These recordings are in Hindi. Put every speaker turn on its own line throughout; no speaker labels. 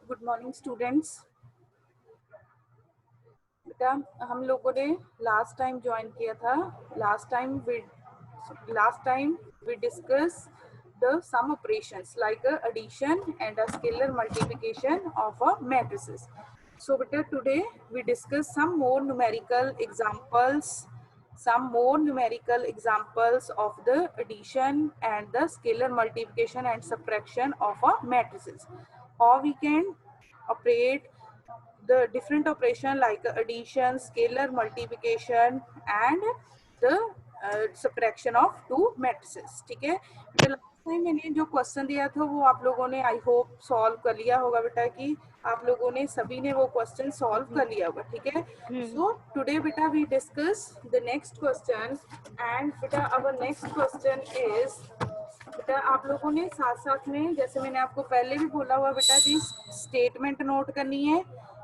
Good morning students. बेटा हम लोगों ने लास्ट टाइम ज्वाइन किया था। Last time we discuss the sum operations like addition and a scalar multiplication of a matrices. So beta today we discuss some more numerical examples of the addition and the scalar multiplication and subtraction of a matrices. How we can operate the different operation like addition, scalar multiplication and the subtraction of two matrices. ठीक है बेटा, लास्ट टाइम मैंने जो क्वेश्चन दिया था वो आप लोगों ने आई होप सॉल्व कर लिया होगा बेटा, कि आप लोगों ने सभी ने वो क्वेश्चन सॉल्व कर लिया होगा। ठीक है, सो टुडे बेटा we discuss the next question and बेटा अवर नेक्स्ट क्वेश्चन इज बेटा आप लोगों ने साथ साथ में, जैसे मैंने आपको पहले भी बोला हुआ बेटा जी, स्टेटमेंट नोट करनी है।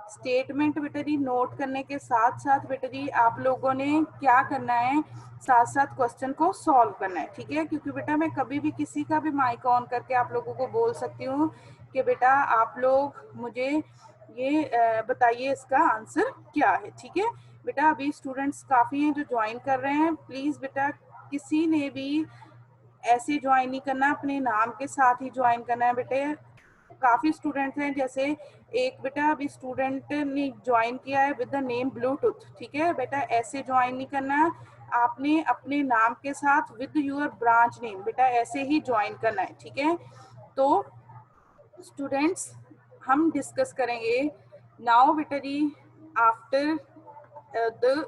स्टेटमेंट बेटा जी नोट करने के साथ साथ बेटा जी आप लोगों ने क्या करना है, साथ साथ क्वेश्चन को सॉल्व करना है। ठीक है, क्योंकि बेटा मैं कभी भी किसी का भी माइक ऑन करके आप लोगों को बोल सकती हूँ कि बेटा आप लोग मुझे ये बताइए इसका आंसर क्या है। ठीक है बेटा, अभी स्टूडेंट्स काफ़ी हैं जो ज्वाइन कर रहे हैं। प्लीज़ बेटा किसी ने भी ऐसे ज्वाइन नहीं करना, अपने नाम के साथ ही ज्वाइन करना है बेटे। काफ़ी स्टूडेंट्स हैं, जैसे एक बेटा अभी स्टूडेंट ने ज्वाइन किया है विद द नेम ब्लूटूथ। ठीक है बेटा, ऐसे ज्वाइन नहीं करना, आपने अपने नाम के साथ विद योर ब्रांच नेम बेटा ऐसे ही ज्वाइन करना है। ठीक है, तो स्टूडेंट्स हम डिस्कस करेंगे नाउ बेटा जी after the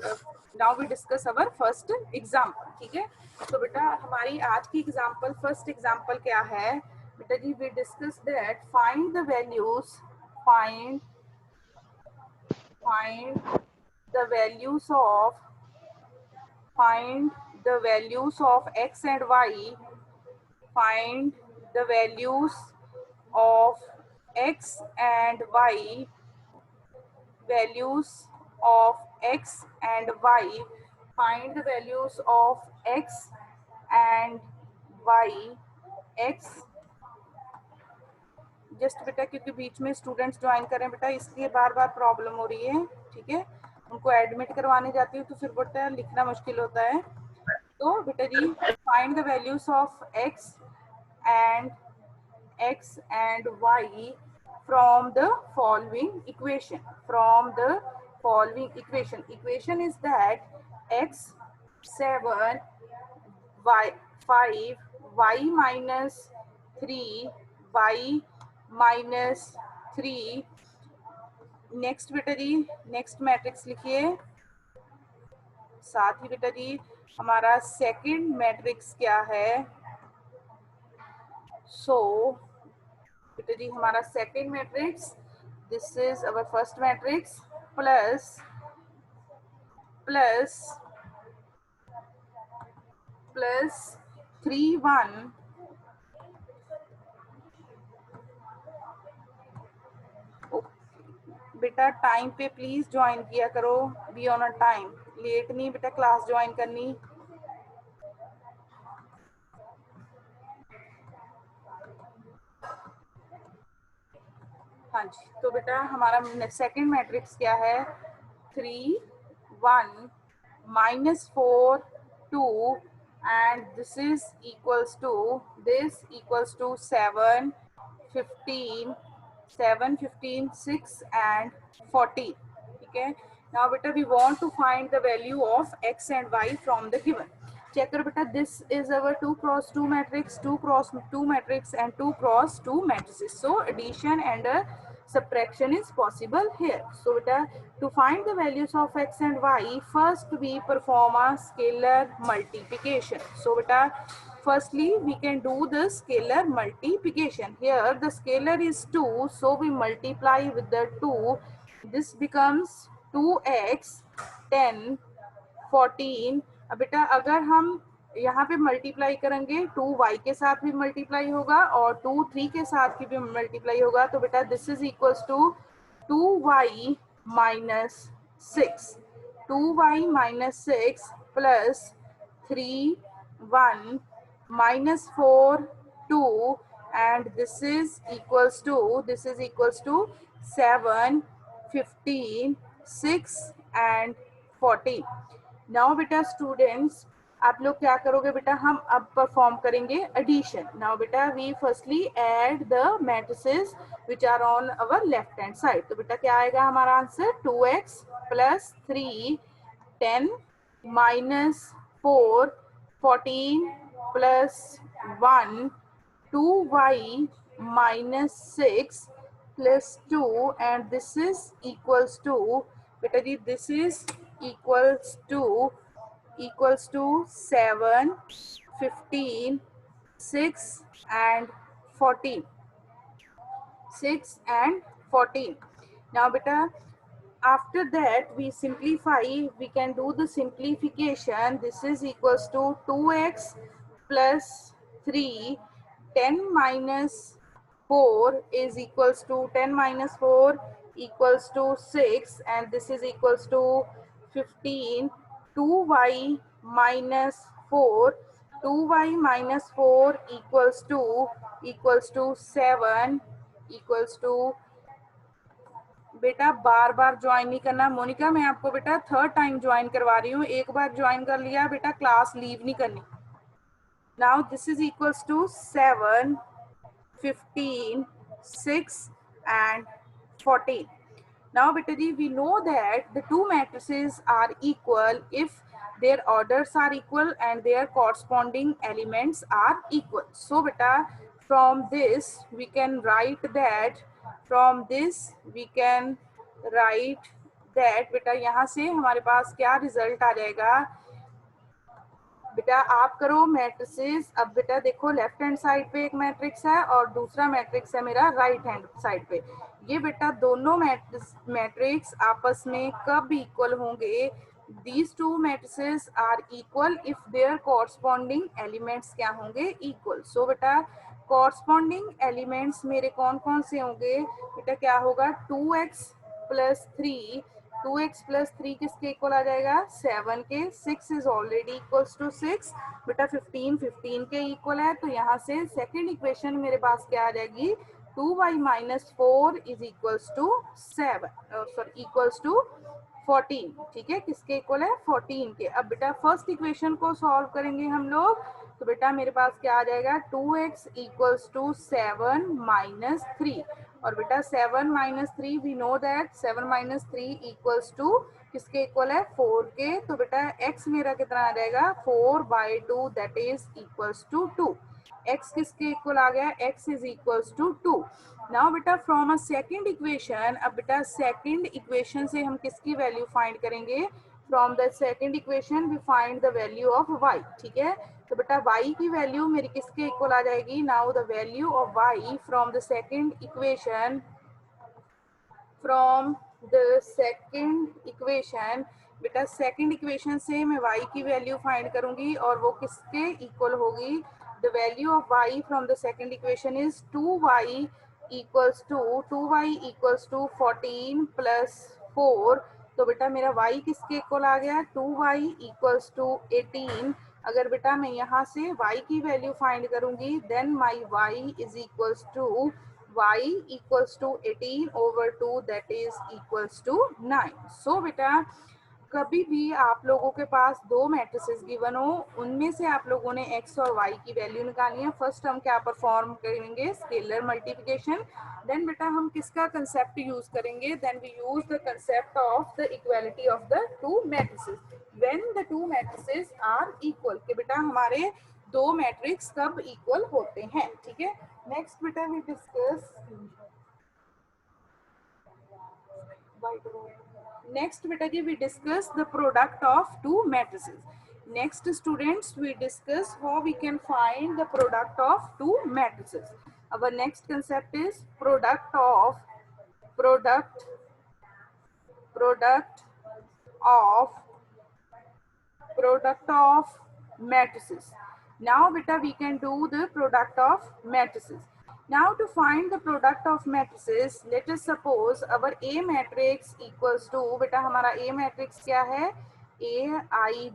now we discuss our first example. ठीक है, तो बेटा हमारी आज की एग्जाम्पल, फर्स्ट एग्जाम्पल क्या है बेटा जी, we discuss that find the values find the values of find the values of x and y, find the values of x and y, values of x and y, find the values of x and y, x just बेटा क्योंकि बीच में स्टूडेंट्स ज्वाइन करें बेटा, इसलिए बार बार प्रॉब्लम हो रही है। ठीक है, उनको एडमिट करवाने जाती हूँ तो फिर बेटा लिखना मुश्किल होता है। तो बेटा जी find the values of and x and y from the following equation. From the following equation, equation is that x 7 y 5 y minus 3 y minus 3। Next बेटा जी नेक्स्ट मैट्रिक्स लिखिए, साथ ही बेटा जी हमारा सेकंड मैट्रिक्स क्या है। सो बेटा जी हमारा second matrix, this is our first matrix, plus plus plus 3 1 बेटा टाइम पे प्लीज ज्वाइन किया करो, बी ऑन अ टाइम, लेट नहीं बेटा क्लास ज्वाइन करनी। हाँ जी, तो बेटा हमारा सेकंड मैट्रिक्स क्या है, 3 1 -4 2 and this is equals to 7 15 7 15 6 and 14। ठीक है, now beta we want to find the value of x and y from the given। check करो बेटा, this is our 2 cross 2 matrix, 2 cross 2 matrix and 2 cross 2 matrices, so addition and subtraction is possible here। So beta to find the values of x and y, first we perform a scalar multiplication। So beta firstly we can do the scalar multiplication। Here the scalar is 2, so we multiply with the 2, this becomes 2x 10 14। अब बेटा अगर हम यहाँ पे मल्टीप्लाई करेंगे, 2y के साथ भी मल्टीप्लाई होगा और 2 3 के साथ भी मल्टीप्लाई होगा, तो बेटा this is equals to 2y minus 6, 2y minus 6 plus 3 1 minus 4 2 and this is equals to 7, 15, 6 and 14. Now बेटा स्टूडेंट्स आप लोग क्या करोगे बेटा, हम अब परफॉर्म करेंगे एडिशन. नाउ बेटा we firstly add the matrices which are on our left hand side. तो बेटा क्या आएगा हमारा answer, 2x plus 3 10 minus 4 14 plus 1 2y minus 6 plus 2 and this is equals to, beta ji this is equals to 7 15 6 and 14 6 and 14. Now beta after that we simplify, we can do the simplification. This is equals to 2x plus 3 10 minus 4 is equals to 10 minus 4 equals to 6 and this is equals to 15 2y minus 4 2y minus 4 equals to 7 equals to, बेटा बार बार ज्वाइन नहीं करना मोनिका, मैं आपको बेटा थर्ड टाइम ज्वाइन करवा रही हूँ, एक बार ज्वाइन कर लिया बेटा क्लास लीव नहीं करनी. Now this is equals to 7 15 6 and 14. Now beta ji we know that the two matrices are equal if their orders are equal and their corresponding elements are equal. So beta from this we can write that, from this we can write that बेटा यहाँ से हमारे पास क्या रिजल्ट आ जाएगा. बेटा आप करो मैट्रिसेस. अब बेटा देखो लेफ्ट हैंड साइड पे एक मैट्रिक्स है और दूसरा मैट्रिक्स है मेरा राइट हैंड साइड पे. ये बेटा दोनों मैट्रिक्स आपस में कब इक्वल होंगे, these two matrices are equal if their corresponding elements क्या होंगे, इक्वल. सो बेटा कॉरस्पॉन्डिंग एलिमेंट्स मेरे कौन कौन से होंगे बेटा, क्या होगा 2x प्लस 3 2x प्लस 3 किसके इक्वल आ जाएगा, 7 के. 6 इज ऑलरेडी इक्वल्स टू 6 बेटा, 15 के इक्वल है. तो यहाँ से सेकेंड इक्वेशन मेरे पास क्या आ जाएगी, 2y minus 4 is equals to 7 sorry equals to 14. ठीक है, किसके इक्वल है, 14 के. अब बेटा फर्स्ट इक्वेशन को सॉल्व करेंगे हम लोग. तो बेटा मेरे पास क्या आ जाएगा, 2x इक्वल्स टू 7 माइनस 3. और बेटा 7 minus 3 we know that 7 minus 3 equals to किसके इक्वल है, 4 के. तो बेटा x मेरा कितना आ जाएगा, 4/2 that is equals to 2. x किसके इक्वल आ गया, x is equals to 2. Now बेटा फ्रॉम अ सेकंड इक्वेशन, अब बेटा सेकंड इक्वेशन से हम किसकी वैल्यू फाइंड करेंगे, from the second equation we find the value of y. ठीक है, तो बेटा y की वैल्यू मेरी किसके इक्वल आ जाएगी, now the value of y from the second equation, from the second equation. बेटा सेकंड इक्वेशन से मैं y की वैल्यू फाइंड करूंगी और वो किसके इक्वल होगी, the value of y from the second equation is 2y equals to 14 plus 4. तो बेटा मेरा y किसके इक्वल आ गया, 2y इक्वल्स टू 18. अगर बेटा मैं यहाँ से y की वैल्यू फाइंड करूंगी then my y is equals to y equals to 18 over 2 that is equals to 9. So बेटा कभी भी आप लोगों के पास दो मैट्रिसेस गिवन हो, उनमें से आप लोगों ने x और y की वैल्यू निकालनी है. फर्स्ट हम क्या परफॉर्म करेंगे, स्केलर मल्टीप्लिकेशन. देन बेटा हम किसका कंसेप्ट यूज करेंगे, then we use the concept of the equality of the two matrices when the two matrices are equal. कि बेटा हमारे दो मैट्रिक्स कब इक्वल होते हैं. ठीक है, नेक्स्ट बेटा we discuss next beta ji we discuss the product of two matrices. Next students we discuss how we can find the product of two matrices. Our next concept is product of matrices. Now beta we can do the product of matrices. Now to find the product of matrices, let us suppose our A matrix equals to, बेटा हमारा A matrix क्या है, Aij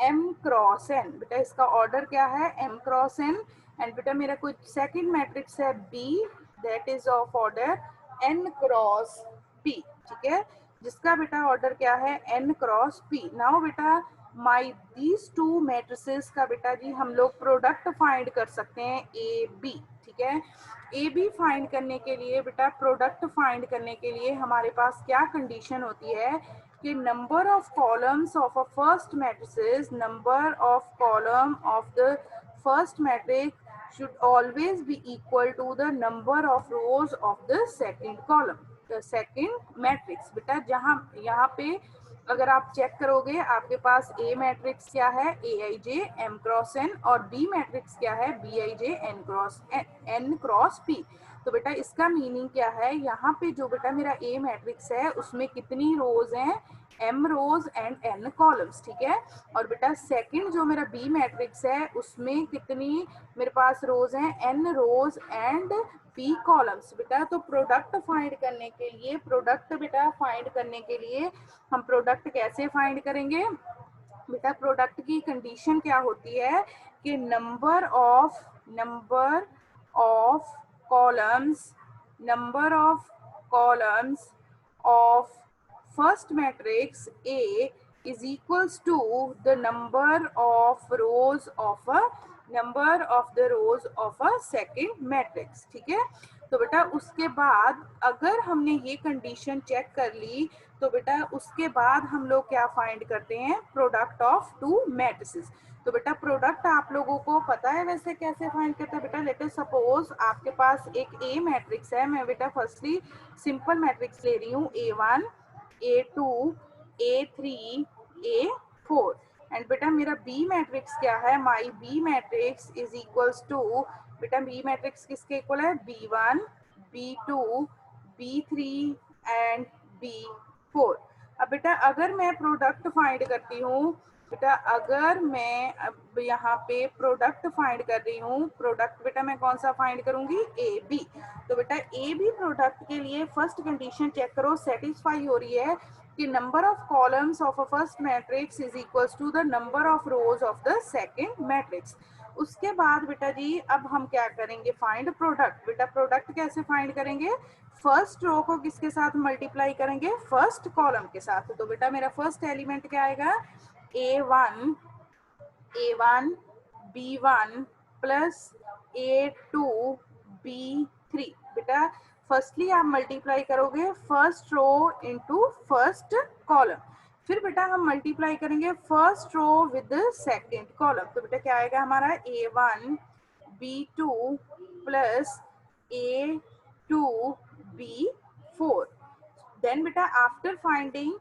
M cross N. बेटा इसका ऑर्डर क्या है, M cross N. एंड बेटा मेरा कुछ सेकंड मैट्रिक्स है B, that is of order n cross p, ठीक है, जिसका बेटा ऑर्डर क्या है n क्रॉस p। नाउ बेटा माई दीज टू मैट्रिसेस का बेटा जी हम लोग प्रोडक्ट फाइंड कर सकते हैं ए बी, ठीक है। ए बी फाइंड करने के लिए बेटा, प्रोडक्ट फाइंड करने के लिए हमारे पास क्या कंडीशन होती है कि number of columns of a first matrices, number of column of the first matrix should always be equal to the number of rows of the second column, the second matrix। बेटा जहां यहाँ पे अगर आप चेक करोगे आपके पास ए मैट्रिक्स क्या है A I J M cross N, और बी मैट्रिक्स क्या है B I J N cross P. तो बेटा इसका मीनिंग क्या है, यहाँ पे जो बेटा मेरा ए मैट्रिक्स है उसमें कितनी रोज हैं, m rows and n columns, ठीक है। और बेटा सेकंड जो मेरा बी मैट्रिक्स है उसमें कितनी मेरे पास रोज हैं, n rows and p columns. बेटा तो प्रोडक्ट फाइंड करने के लिए, प्रोडक्ट बेटा फाइंड करने के लिए हम प्रोडक्ट कैसे फाइंड करेंगे बेटा, प्रोडक्ट की कंडीशन क्या होती है कि number of columns, number of columns of first matrix A is equals to the number of rows of a second matrix, ठीक है। तो बेटा उसके बाद अगर हमने ये कंडीशन चेक कर ली तो बेटा उसके बाद हम लोग क्या फाइंड करते हैं, प्रोडक्ट ऑफ टू मैट्रिसेस। तो बेटा प्रोडक्ट आप लोगों को पता है वैसे कैसे फाइंड करते हैं बेटा। लेट अस सपोज आपके पास एक ए मैट्रिक्स है, मैं बेटा फर्स्टली सिंपल मैट्रिक्स ले रही हूँ A1 A2 A3 A4, and बेटा मेरा बी मैट्रिक्स क्या है, my B matrix is equals to, बेटा बी मैट्रिक्स किसके इक्वल है B1 B2 B3 and B4। अब बेटा अगर मैं प्रोडक्ट फाइंड करती हूँ बेटा, अगर मैं अब यहाँ पे प्रोडक्ट फाइंड कर रही हूँ, प्रोडक्ट बेटा मैं कौन सा फाइंड करूंगी ए बी। तो बेटा ए बी प्रोडक्ट के लिए फर्स्ट कंडीशन चेक करो सेटिस्फाई हो रही है कि number of columns of a first matrix is equals to the number of rows of the second matrix. उसके बाद बेटा जी अब हम क्या करेंगे, फाइंड प्रोडक्ट। बेटा प्रोडक्ट कैसे फाइंड करेंगे, फर्स्ट रो को किसके साथ मल्टीप्लाई करेंगे, फर्स्ट कॉलम के साथ। तो बेटा मेरा फर्स्ट एलिमेंट क्या आएगा A1 B1 plus A2 B3। बेटा फर्स्टली आप मल्टीप्लाई करोगे first row into first column, फिर बेटा हम मल्टीप्लाई करेंगे first row with second column. तो बेटा क्या आएगा हमारा A1 B2 plus A2 B4। then beta after finding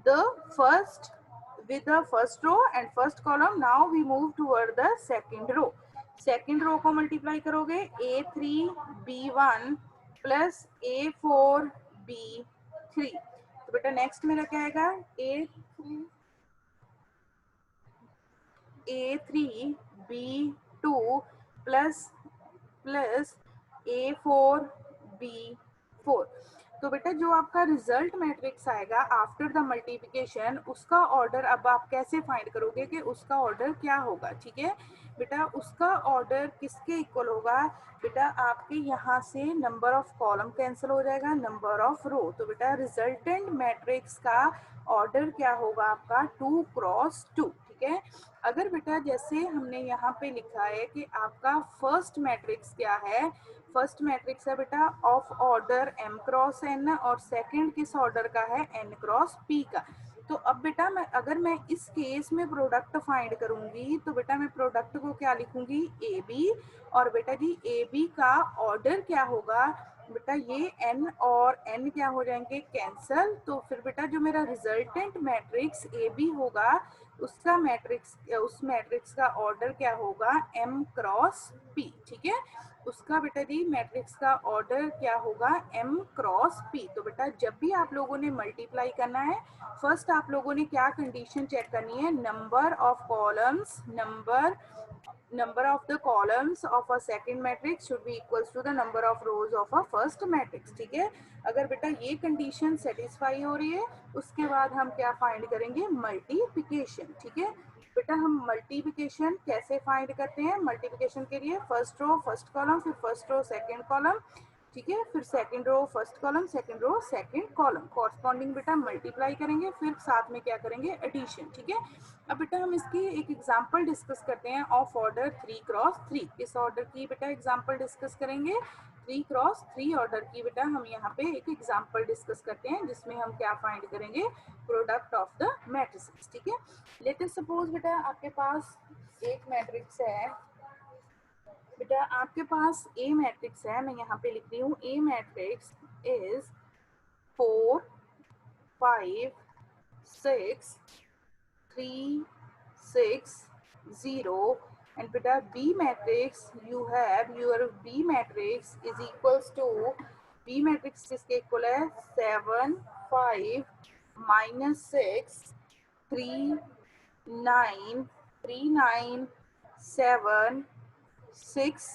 the first with the first row and first column, now we move toward the second row। second row को multiply करोगे A3 B1 plus A4 B3। तो बेटा नेक्स्ट मेरा क्या आएगा A3 B2 plus A4 B4। तो बेटा जो आपका रिजल्ट मैट्रिक्स आएगा आफ्टर द मल्टीप्लिकेशन, उसका ऑर्डर अब आप कैसे फाइंड करोगे कि उसका ऑर्डर क्या होगा, ठीक है बेटा। उसका ऑर्डर किसके इक्वल होगा बेटा, आपके यहाँ से नंबर ऑफ कॉलम कैंसिल हो जाएगा, नंबर ऑफ रो। तो बेटा रिजल्टेंट मैट्रिक्स का ऑर्डर क्या होगा आपका 2 क्रॉस 2, ठीक है। अगर बेटा जैसे हमने यहाँ पे लिखा है कि आपका फर्स्ट मैट्रिक्स क्या है, फर्स्ट मैट्रिक्स है बेटा of order m cross n, और सेकंड किस ऑर्डर का है n क्रॉस p का। तो अब बेटा मैं इस केस में प्रोडक्ट फाइंड करूंगी तो बेटा मैं प्रोडक्ट को क्या लिखूंगी ए बी, और बेटा जी ए बी का ऑर्डर क्या होगा बेटा, ये n और n क्या हो जाएंगे कैंसल। तो फिर बेटा जो मेरा रिजल्टेंट मैट्रिक्स ए बी होगा उसका मैट्रिक्स, उस मैट्रिक्स का ऑर्डर क्या होगा m क्रॉस p, ठीक है। उसका बेटा जी मैट्रिक्स का ऑर्डर क्या होगा m क्रॉस p। तो बेटा जब भी आप लोगों ने मल्टीप्लाई करना है फर्स्ट आप लोगों ने क्या कंडीशन चेक करनी है, number of columns, number of the columns of a second matrix should be equals to the number of rows of a first matrix, ठीक है। अगर बेटा ये कंडीशन सेटिस्फाई हो रही है उसके बाद हम क्या फाइंड करेंगे, मल्टीप्लिकेशन, ठीक है। बेटा हम मल्टीप्लिकेशन कैसे फाइंड करते हैं? मल्टीप्लिकेशन के लिए फर्स्ट रो फर्स्ट कॉलम, फिर फर्स्ट रो सेकंड कॉलम, ठीक है, फिर second row first column, second row second column, corresponding बेटा मल्टीप्लाई करेंगे, फिर साथ में क्या करेंगे? एडिशन, ठीक है। अब बेटा हम इसकी एक एग्जांपल डिस्कस करते हैं ऑफ ऑर्डर 3x3। इस ऑर्डर की बेटा एग्जांपल डिस्कस करेंगे, 3x3 ऑर्डर की बेटा हम यहाँ पे एक एग्जांपल डिस्कस करते हैं जिसमें हम क्या फाइंड करेंगे? प्रोडक्ट ऑफ द मैट्रिसेस, ठीक है। लेट अस सपोज बेटा आपके पास एक मैट्रिक्स है, बेटा आपके पास ए मैट्रिक्स है, मैं यहाँ पे लिख रही हूँ ए matrix is 4 5 6 3 6 0 and beta B matrix you have your B matrix is equals to B matrix किसके इक्वल है? 7 5 -6 3 9 3 9 7 6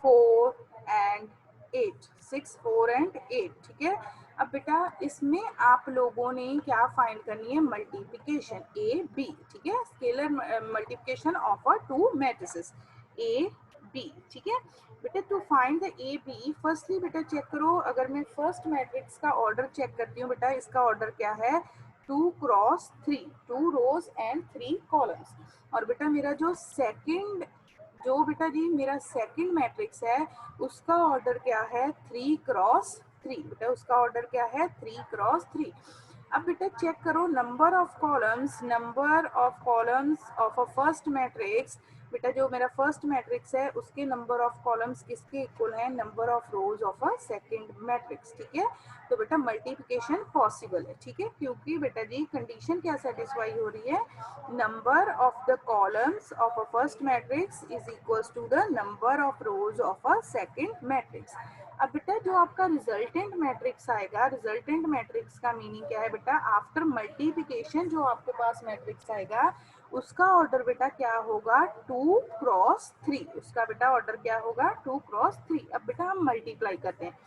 4 एंड 8, 6 4 एंड 8, ठीक है। अब बेटा इसमें आप लोगों ने क्या फाइंड करनी है? मल्टीप्लिकेशन ए बी, ठीक है, scalar multiplication of a two matrices A B, ठीक है। बेटा to find the A B, firstly बेटा चेक करो, अगर मैं फर्स्ट मैट्रिक्स का ऑर्डर चेक करती हूँ बेटा, इसका ऑर्डर क्या है? 2x3, 2 rose and 3 columns. और बेटा मेरा जो सेकंड, जो बेटा जी मेरा सेकंड मैट्रिक्स है उसका ऑर्डर क्या है? 3x3, बेटा उसका ऑर्डर क्या है? 3x3। अब बेटा चेक करो number of columns of a first matrix, बेटा जो मेरा फर्स्ट मैट्रिक्स है उसके नंबर ऑफ कॉलम्स किसके इक्वल हैं? Number of rows of a second matrix, ठीक है। तो बेटा मल्टीप्लिकेशन पॉसिबल है, ठीक है, क्योंकि बेटा जी कंडीशन क्या सेटिस्फाई हो रही है? number of the columns of a first matrix is equals to the number of rows of a second matrix। अब बेटा जो आपका रिजल्टेंट मैट्रिक्स आएगा, रिजल्टेंट मैट्रिक्स का मीनिंग क्या है बेटा? आफ्टर मल्टीप्लिकेशन जो आपके पास मैट्रिक्स आएगा उसका ऑर्डर बेटा क्या होगा? 2x3, उसका बेटा ऑर्डर क्या होगा? 2x3। अब बेटा हम मल्टीप्लाई करते हैं,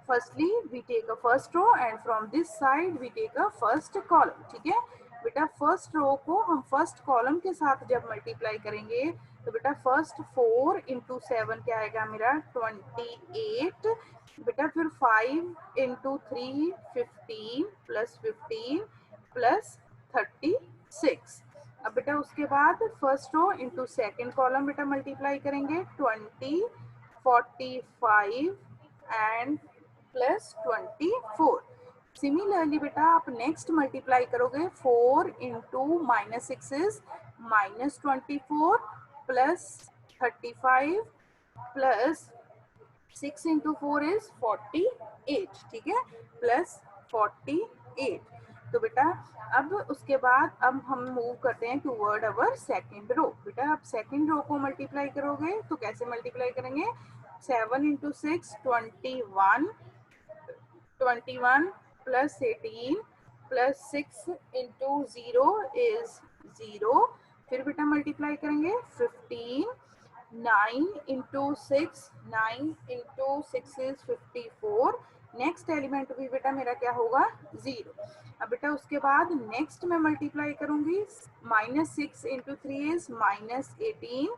firstly we take a first row and from this side we take a first column, ठीक है। बेटा फर्स्ट रो को हम फर्स्ट कॉलम के साथ जब मल्टीप्लाई करेंगे तो बेटा फर्स्ट 4 इंटू 7 क्या आएगा मेरा? 28। बेटा फिर 5 इंटू 3 15 प्लस 15 प्लस 36। अब बेटा उसके बाद first row into second column बेटा मल्टीप्लाई करेंगे 20 45 एंड प्लस 24। सिमिलरली बेटा आप नेक्स्ट मल्टीप्लाई करोगे 4 into -6 -24 plus 35 plus 6 into 4 is 48, ठीक है, प्लस 48। तो बेटा अब उसके बाद अब हम मूव करते हैं टूवर्ड अवर सेकेंड रो। बेटा आप सेकेंड रो को मल्टीप्लाई करोगे तो कैसे मल्टीप्लाई करेंगे? 7 into 6 21 21 plus 18 plus 6 into 0 is 0। फिर बेटा मल्टीप्लाई करेंगे 15 9 into 6 9 into 6 is 54। Next element भी बेटा मेरा क्या होगा? 0। अब बेटा उसके बाद नेक्स्ट मैं मल्टीप्लाई करूंगी -6 इंटू 3 इज -18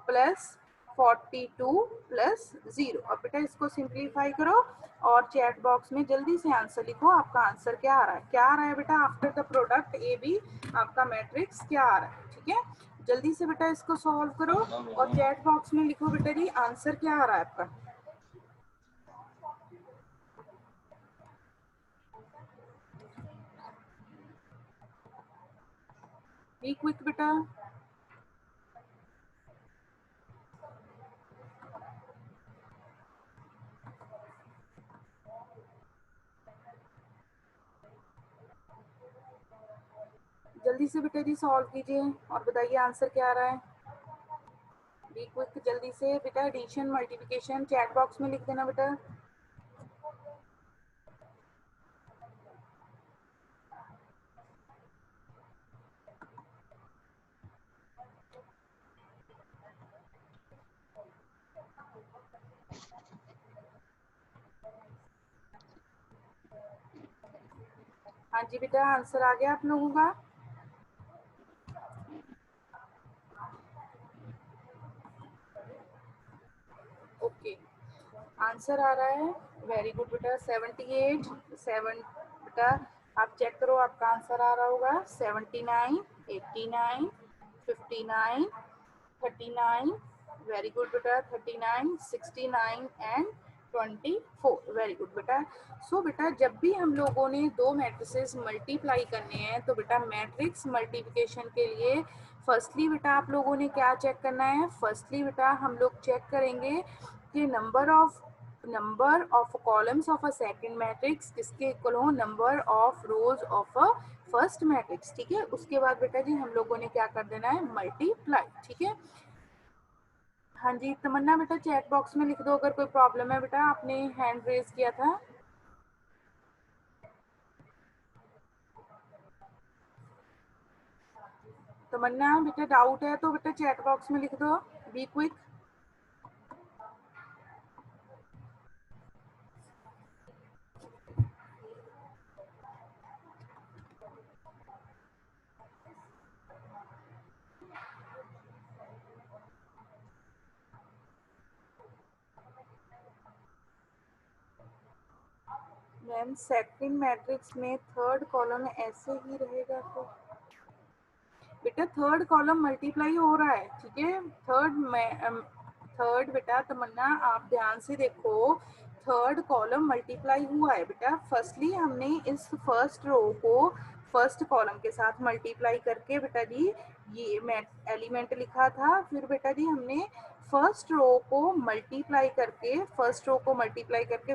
प्लस 42 प्लस 0। अब बेटा इसको सिंप्लीफाई करो और चैट बॉक्स में जल्दी से आंसर लिखो, आपका आंसर क्या आ रहा है? क्या आ रहा है बेटा? After the product A B आपका मैट्रिक्स क्या आ रहा है? ठीक है, जल्दी से बेटा इसको सॉल्व करो और चैट बॉक्स में लिखो बेटा जी आंसर क्या आ रहा है आपका। बी क्विक बेटा। जल्दी से बेटा जी सॉल्व कीजिए और बताइए आंसर क्या आ रहा है। बी क्विक जल्दी से बेटा, एडिशन मल्टीप्लिकेशन चैट बॉक्स में लिख देना बेटा। हाँ जी बेटा आंसर आ गया आप लोगों का। ओके, आंसर आ रहा है। वेरी गुड बेटा, 78 7 बेटा आप चेक करो, आपका आंसर आ रहा होगा 79 89 59 39। वेरी गुड बेटा, 39 69 एंड 24। वेरी गुड बेटा। सो बेटा जब भी हम लोगों ने दो मैट्रिसेस मल्टीप्लाई करने हैं तो बेटा मैट्रिक्स मल्टीप्लिकेशन के लिए फर्स्टली बेटा आप लोगों ने क्या चेक करना है? फर्स्टली बेटा हम लोग चेक करेंगे कि number of columns of a second matrix किसके इक्वल हो number of rows of a first matrix. ठीक है, उसके बाद बेटा जी हम लोगों ने क्या कर देना है? मल्टीप्लाई। ठीक है, हाँ जी तमन्ना बेटा चैट बॉक्स में लिख दो अगर कोई प्रॉब्लम है। बेटा आपने हैंड रेज किया था। तमन्ना बेटा डाउट है तो बेटा चैट बॉक्स में लिख दो, be quick. Ma'am second matrix में थर्ड कॉलम ऐसे ही रहेगा तो बेटा थर्ड कॉलम मल्टीप्लाई हो रहा है। ठीक है, थर्ड बेटा तमन्ना आप ध्यान से देखो, थर्ड कॉलम मल्टीप्लाई हुआ है बेटा। फर्स्टली हमने इस फर्स्ट रो को फर्स्ट कॉलम के साथ मल्टीप्लाई करके बेटा जी ये एलिमेंट लिखा था। फिर बेटा जी हमने फर्स्ट रो को मल्टीप्लाई करके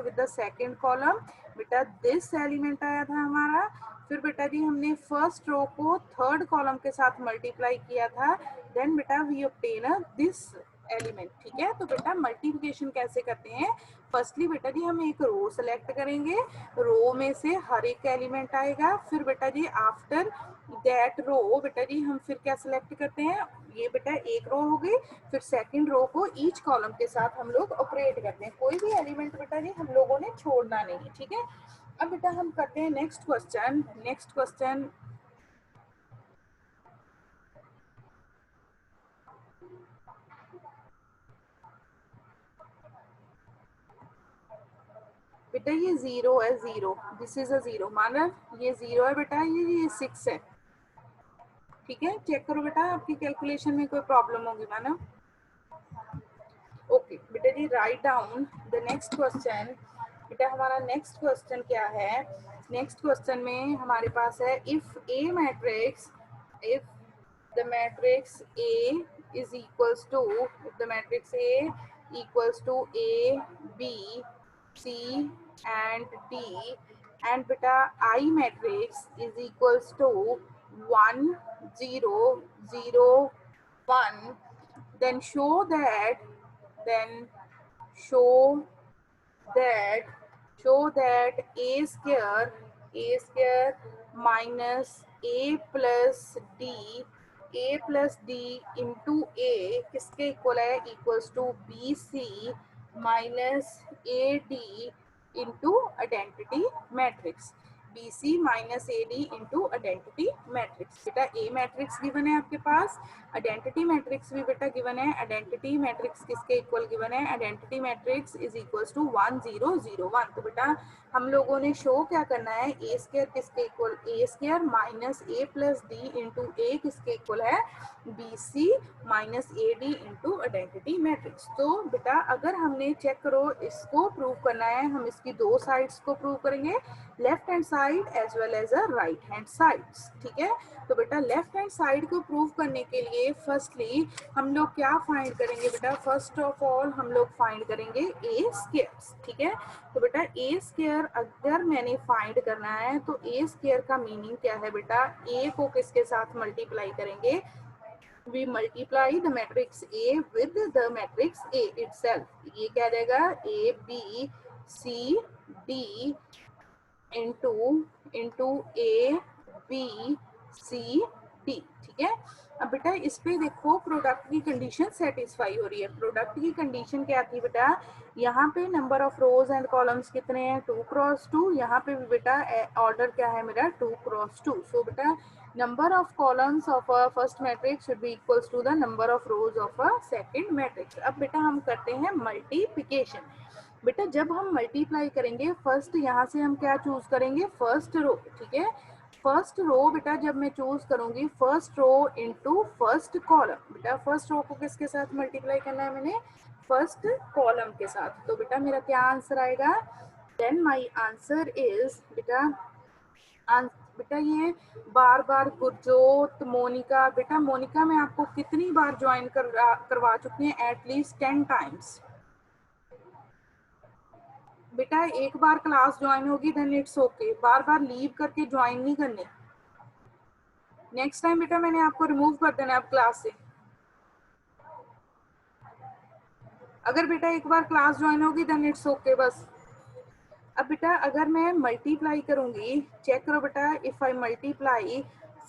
विद द सेकंड कॉलम बेटा दिस एलिमेंट आया था हमारा। फिर बेटा जी हमने फर्स्ट रो को थर्ड कॉलम के साथ मल्टीप्लाई किया था, देन बेटा वी ऑब्टेन दिस एलिमेंट। ठीक है, तो बेटा मल्टीप्लिकेशन कैसे करते हैं? फर्स्टली बेटा जी हम एक रो सेलेक्ट करेंगे, रो में से हर एक एलिमेंट आएगा। फिर बेटा जी आफ्टर दैट रो बेटा जी हम फिर क्या सिलेक्ट करते हैं? ये बेटा एक रो हो गई, फिर सेकंड रो को ईच कॉलम के साथ हम लोग ऑपरेट करते हैं। कोई भी एलिमेंट बेटा जी हम लोगों ने छोड़ना नहीं है। ठीक है, अब बेटा हम करते हैं नेक्स्ट क्वेश्चन। नेक्स्ट क्वेश्चन बेटा ये जीरो है, zero, this is a zero, Manav ये जीरो है बेटा, ये सिक्स है। ठीक है, चेक करो बेटा आपकी कैलकुलेशन में कोई प्रॉब्लम होगी मानव। ओके बेटा जी write down the next question. बेटा हमारा नेक्स्ट क्वेश्चन क्या है? नेक्स्ट क्वेश्चन में हमारे पास है if A matrix, if the matrix A is equals to, if the matrix A equals to A, B, C and D and beta I matrix is equals to 1 0 0 1, then then show that a square minus a plus d into a किसके इक्वल है? Equals to B C minus A D into identity matrix. B C minus A D into identity matrix. बेटा ए मैट्रिक्स गिवन है आपके पास, आइडेंटिटी मैट्रिक्स भी बेटा गिवन है। आइडेंटिटी मैट्रिक्स किसके इक्वल गिवन है? Identity matrix is equals to 1 0 0 1। तो बेटा हम लोगों ने शो क्या करना है? ए स्क्वायर किसके equal? A square minus A plus D into A किसके इक्वल है? B C minus A D into identity matrix. तो बेटा अगर हमने चेक करो इसको प्रूव करना है, हम इसकी दो साइड्स को प्रूव करेंगे, left hand side as well as a right hand sides. ठीक है, तो बेटा लेफ्ट हैंड साइड को प्रूव करने के लिए फर्स्टली हम लोग क्या फाइंड करेंगे बेटा? फर्स्ट ऑफ ऑल हम लोग फाइंड करेंगे ए स्क्वायर। ठीक है, तो बेटा ए स्क्वायर अगर मैंने फाइंड करना है तो ए स्क्वायर का मीनिंग क्या है बेटा? ए को किसके साथ मल्टीप्लाई करेंगे? we multiply the matrix A with the matrix A itself। ये क्या रहेगा? A B C D into A B C D। ठीक है। अब बेटा इस पे देखो प्रोडक्ट की कंडीशन सेटिस्फाई हो रही है। प्रोडक्ट की कंडीशन क्या थी बेटा, यहाँ पे number of rose and columns कितने हैं 2 क्रॉस 2, यहाँ पे भी बेटा ऑर्डर क्या है मेरा 2 क्रॉस 2। सो बेटा number of columns of a first matrix should be equals to the number of rows of a second matrix. अब बेटा हम करते हैं मल्टीप्लिकेशन। बेटा जब हम मल्टीप्लाई करेंगे फर्स्ट यहाँ से हम क्या चूज करेंगे, फर्स्ट रो, ठीक है। फर्स्ट रो बेटा जब मैं चूज करूंगी first row into first column, बेटा फर्स्ट रो को किसके साथ मल्टीप्लाई करना है मैंने, फर्स्ट कॉलम के साथ। तो बेटा मेरा क्या आंसर आएगा, देन माय आंसर इज बेटा बेटा ये बार बार गुरजोत मोनिका, बेटा मोनिका मैं आपको कितनी बार ज्वाइन करवा चुकी हैं, एटलीस्ट 10 टाइम्स। बेटा एक बार क्लास ज्वाइन होगी देन इट्स ओके, बार बार लीव करके ज्वाइन नहीं करनी। नेक्स्ट टाइम बेटा मैंने आपको रिमूव कर देना है अब क्लास से। अगर बेटा एक बार क्लास ज्वाइन होगी देन इट्स ओके बस। अब बेटा अगर मैं मल्टीप्लाई करूंगी, चेक करो बेटा, इफ आई मल्टीप्लाई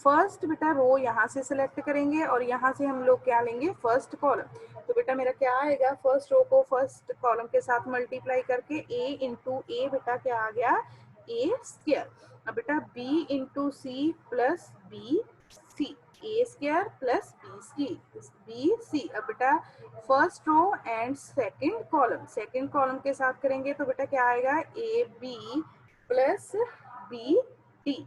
फर्स्ट, बेटा रो यहाँ से सिलेक्ट करेंगे और यहाँ से हम लोग क्या लेंगे, फर्स्ट कॉलम। तो बेटा मेरा क्या आएगा, फर्स्ट रो को फर्स्ट कॉलम के साथ मल्टीप्लाई करके a इंटू ए, बेटा क्या आ गया a स्क्वायर। अब बेटा b into C plus B C, A square plus B C. अब बेटा first row and second column के साथ करेंगे तो बेटा क्या आएगा, A B plus B D.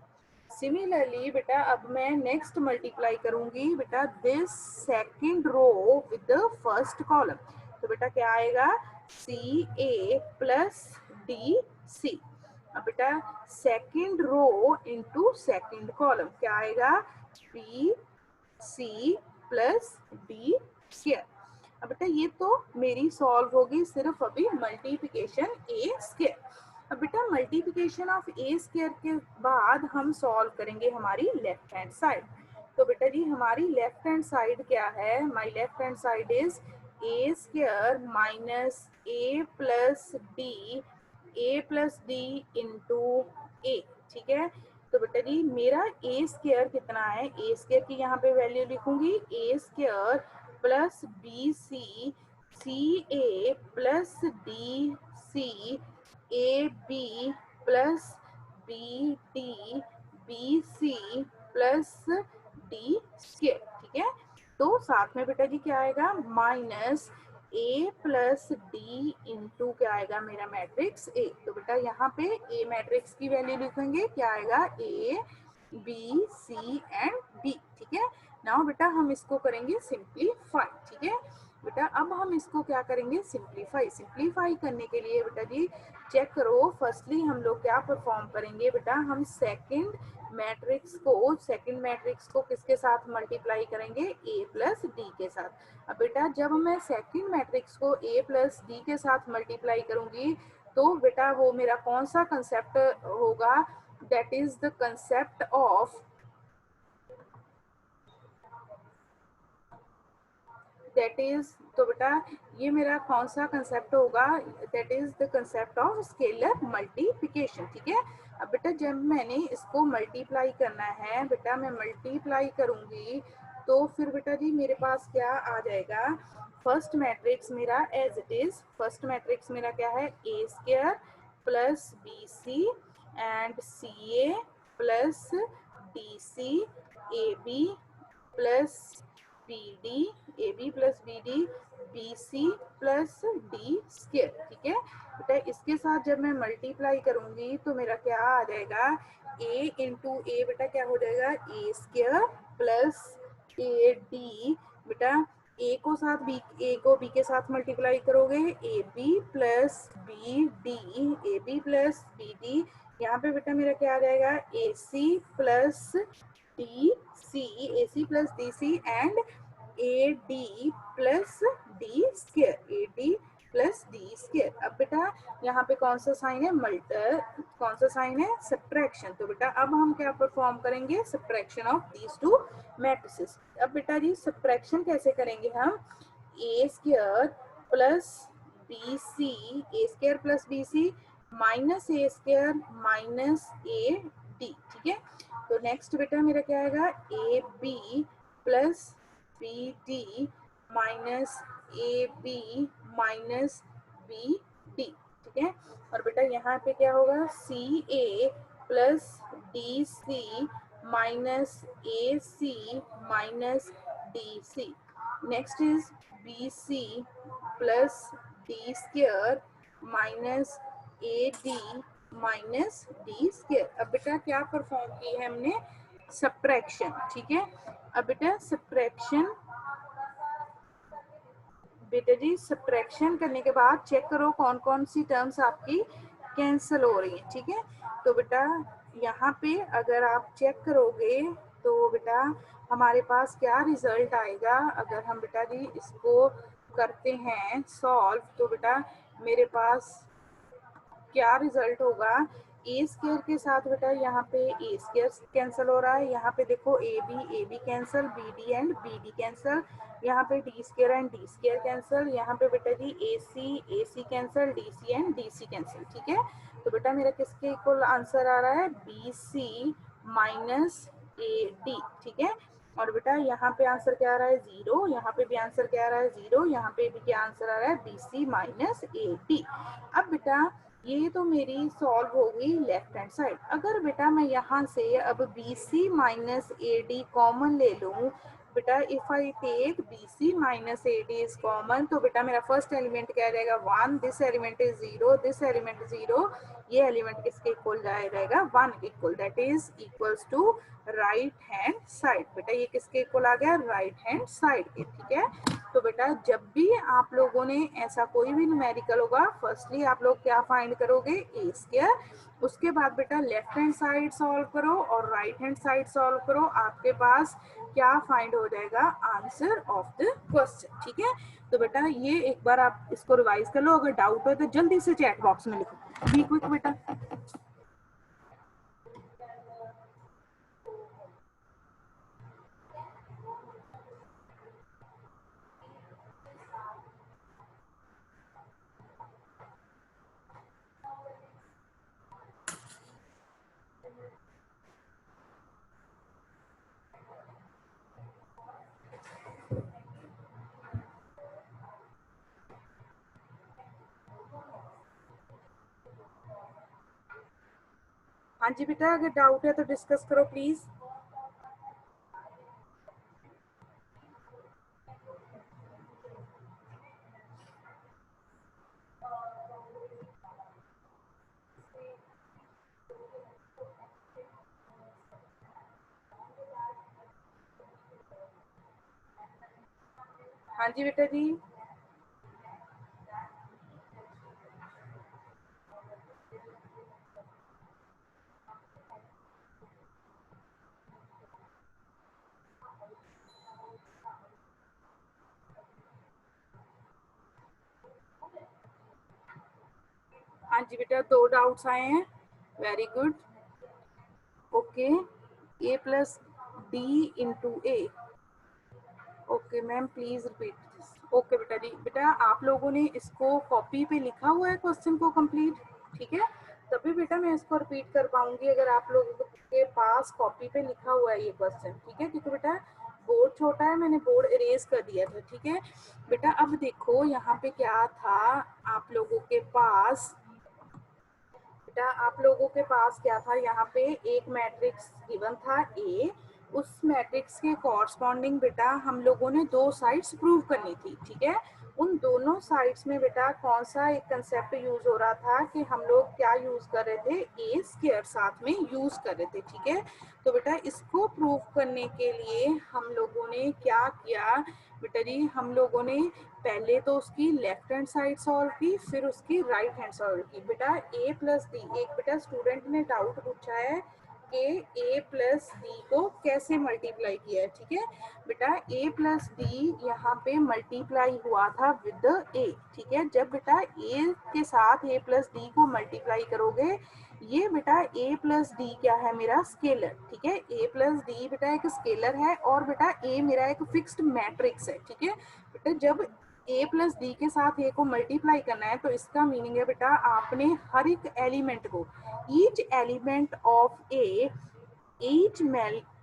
Similarly बेटा अब मैं नेक्स्ट मल्टीप्लाई करूंगी बेटा this second row with the first column. तो बेटा क्या आएगा, सी ए प्लस डी सी। अब बेटा second row into second column क्या आएगा, B C plus D square. अब बेटा ये तो मेरी सॉल्व होगी सिर्फ अभी मल्टीप्लिकेशन ए स्क्वायर। अब बेटा मल्टीप्लिकेशन ऑफ ए स्क्वायर के बाद हम सॉल्व करेंगे हमारी लेफ्ट हैंड साइड। तो बेटा जी हमारी लेफ्ट हैंड साइड क्या है, my left hand side is A square minus A plus D into A, ठीक है। तो बेटा जी मेरा ए स्क्वायर कितना है, ए स्क्वायर की यहाँ पे वैल्यू लिखूंगी, A square plus B C C A plus D C A B plus B D B C plus D square, ठीक है। तो साथ में बेटा जी क्या आएगा, minus A plus D into क्या आएगा मेरा मैट्रिक्स ए। तो बेटा यहाँ पे ए मैट्रिक्स की वैल्यू लिखेंगे, क्या आएगा A B C and D, ठीक है। नाउ बेटा हम इसको करेंगे सिंप्लीफाई, ठीक है। बेटा अब हम इसको क्या करेंगे, सिंप्लीफाई करने के लिए बेटा जी चेक करो, फर्स्टली हम लोग क्या परफॉर्म करेंगे बेटा, हम सेकंड मैट्रिक्स को किसके साथ मल्टीप्लाई करेंगे, a प्लस डी के साथ। अब बेटा जब मैं सेकंड मैट्रिक्स को a प्लस डी के साथ मल्टीप्लाई करूंगी तो बेटा वो मेरा कौन सा कंसेप्ट होगा, that is the concept of तो बेटा ये मेरा कौन सा कंसेप्ट होगा, that is the concept of scalar multiplication, ठीक है। अब बेटा जब मैंने इसको मल्टीप्लाई करना है, बेटा मैं मल्टीप्लाई करूंगी तो फिर बेटा जी मेरे पास क्या आ जाएगा, फर्स्ट मैट्रिक्स मेरा as it is, first matrix मेरा क्या है, A square plus B C and C A plus D C A B plus B D, A B plus B D B C plus D square, ठीक है। बेटा इसके साथ जब मैं मल्टीप्लाई करूंगी तो मेरा क्या आ जाएगा, ए इंटू ए, बेटा क्या हो जाएगा, A square plus A D, बेटा ए को बी के साथ मल्टीप्लाई करोगे, A B plus B D, A B plus B D, यहाँ पे बेटा मेरा क्या आ जाएगा, A C plus D C, A C plus D C and A D plus D square, A D plus D square. अब बेटा यहाँ पे कौन सा साइन है, कौन सा साइन है, सब्ट्रैक्शन। तो बेटा अब हम क्या परफॉर्म करेंगे, subtraction of these two matrices. अब बेटा जी सब्ट्रैक्शन कैसे करेंगे हम, A square plus B C, A square plus B C minus A square minus A D, ठीक है। तो नेक्स्ट बेटा मेरा क्या आएगा, A B plus B D minus A B minus B D, ठीक है। और बेटा यहाँ पे क्या होगा, C A plus D C minus A C minus D C. Next is B C plus D square minus A D minus D square. अब बेटा क्या परफॉर्म की है हमने, सब्ट्रैक्शन, ठीक है। अब बेटा सब्ट्रैक्शन, बेटा जी सब्ट्रैक्शन करने के बाद चेक करो कौन कौन सी टर्म्स आपकी कैंसिल हो रही है, ठीक है। तो बेटा यहाँ पे अगर आप चेक करोगे तो बेटा हमारे पास क्या रिजल्ट आएगा, अगर हम बेटा जी इसको करते हैं सॉल्व, तो बेटा मेरे पास क्या रिजल्ट होगा, ए स्क्वायर के साथ बेटा यहाँ पे ए स्क्वायर कैंसिल हो रहा है, यहाँ पे देखो A B cancel, B D and B D cancel, यहाँ पे D square and D square cancel, यहाँ पे बेटा जी A C cancel, D C and D C cancel, ठीक है। तो बेटा मेरा किसके इक्वल आंसर आ रहा है, B C minus A D, ठीक है। और बेटा यहाँ पे आंसर क्या आ रहा है, 0, यहाँ पे भी आंसर क्या आ रहा है, 0, यहाँ पे भी क्या आंसर आ रहा है, B C minus A D. अब बेटा ये तो मेरी सॉल्व हो गई लेफ्ट हैंड साइड। अगर बेटा मैं यहाँ से अब B C minus A D common ले लूँ, बेटा if I take B C minus A D is common, तो बेटा मेरा फर्स्ट एलिमेंट क्या रहेगा, 1, this element is 0, this element 0, ये एलिमेंट किसके इक्वल रहेगा, 1 equal, that is equals to right hand side. बेटा ये किसके इक्वल आ गया, राइट हैंड साइड के, ठीक है। तो बेटा जब भी आप लोगों ने ऐसा कोई भी न्यूमेरिकल होगा, फर्स्टली आप लोग क्या फाइंड करोगे, ए स्क्वायर, उसके बाद बेटा लेफ्ट हैंड साइड सॉल्व करो और राइट हैंड साइड सॉल्व करो, आपके पास क्या फाइंड हो जाएगा, आंसर ऑफ द क्वेश्चन, ठीक है। तो बेटा ये एक बार आप इसको रिवाइज कर लो, अगर डाउट हो तो जल्दी से चैट बॉक्स में लिखो, बी क्विक बेटा। हाँ जी बेटा, अगर डाउट है तो डिस्कस करो प्लीज। हाँ जी बेटा जी। हाँ जी बेटा, 2 डाउट्स आए हैं, very good, okay. A plus D into A, okay ma'am please repeat this, okay बेटा जी। बेटा आप लोगों ने इसको कॉपी पे लिखा हुआ है क्वेश्चन को कंप्लीट, ठीक है, तभी बेटा मैं इसको रिपीट कर पाऊंगी अगर आप लोगों के पास कॉपी पे लिखा हुआ है ये क्वेश्चन, ठीक है, क्योंकि बेटा बोर्ड छोटा है, मैंने बोर्ड इरेज कर दिया था, ठीक है। बेटा अब देखो यहाँ पे क्या था, आप लोगों के पास, बेटा आप लोगों के पास क्या था, यहाँ पे एक मैट्रिक्स गिवन था ए, उस मैट्रिक्स के कॉरस्पॉन्डिंग बेटा हम लोगों ने 2 साइड्स प्रूव करनी थी, ठीक है। उन दोनों साइड्स में बेटा कौन सा एक कंसेप्ट यूज हो रहा था कि हम लोग क्या यूज कर रहे थे, ए स्क्वायर साथ में यूज कर रहे थे, ठीक है। तो बेटा इसको प्रूव करने के लिए हम लोगों ने क्या किया, बेटा जी हम लोगों ने पहले तो उसकी लेफ्ट हैंड साइड सॉल्व की, फिर उसकी राइट हैंड सॉल्व की। बेटा ए प्लस डी, एक बेटा स्टूडेंट ने डाउट पूछा है कि ए प्लस डी को कैसे मल्टीप्लाई किया है, ठीक है। बेटा ए प्लस डी यहाँ पे मल्टीप्लाई हुआ था विद ए, ठीक है। जब बेटा ए के साथ ए प्लस डी को मल्टीप्लाई करोगे, ये बेटा ए प्लस डी क्या है, मेरा स्केलर, ठीक है। ए प्लस डी बेटा एक स्केलर है और बेटा ए मेरा एक फिक्स्ड मैट्रिक्स है, ठीक है। बेटा जब ए प्लस डी के साथ ए को मल्टीप्लाई करना है तो इसका मीनिंग है बेटा आपने हर एक एलिमेंट को, each element of A, each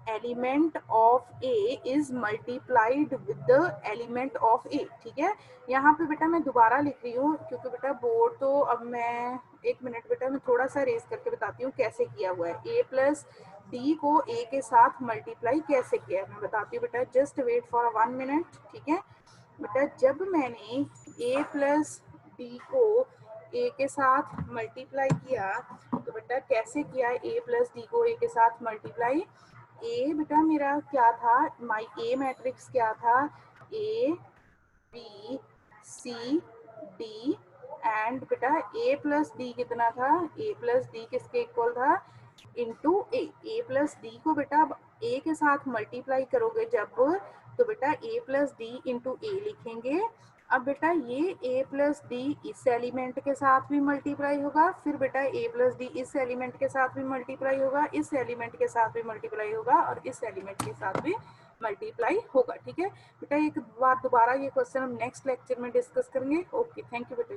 element of A is multiplied with the element of A. ठीक है, यहाँ पे बेटा मैं दोबारा लिख रही हूँ क्योंकि बेटा बोर्ड तो अब मैं 1 मिनट बेटा मैं थोड़ा सा रेज करके बताती हूँ कैसे किया हुआ है। ए प्लस डी को ए के साथ मल्टीप्लाई कैसे किया है मैं बताती हूँ बेटा, जस्ट वेट फॉर 1 मिनट। ठीक है बेटा, जब मैंने a प्लस डी को a के साथ मल्टीप्लाई किया तो बेटा कैसे किया, a प्लस डी को a के साथ मल्टीप्लाई। a बेटा मेरा क्या था, माई a मैट्रिक्स क्या था, a B C D and बेटा a प्लस डी कितना था, a प्लस डी किसके इक्वल था, इंटू ए प्लस डी को बेटा अब ए के साथ मल्टीप्लाई करोगे जब, तो बेटा ए प्लस डी इंटू ए लिखेंगे। अब बेटा ये a प्लस डी इस एलिमेंट के साथ भी मल्टीप्लाई होगा, फिर बेटा a प्लस डी इस एलिमेंट के साथ भी मल्टीप्लाई होगा, इस एलिमेंट के साथ भी मल्टीप्लाई होगा और इस एलिमेंट के साथ भी मल्टीप्लाई होगा। ठीक है बेटा, एक बार दोबारा ये क्वेश्चन हम नेक्स्ट लेक्चर में डिस्कस करेंगे। ओके, थैंक यू बेटा।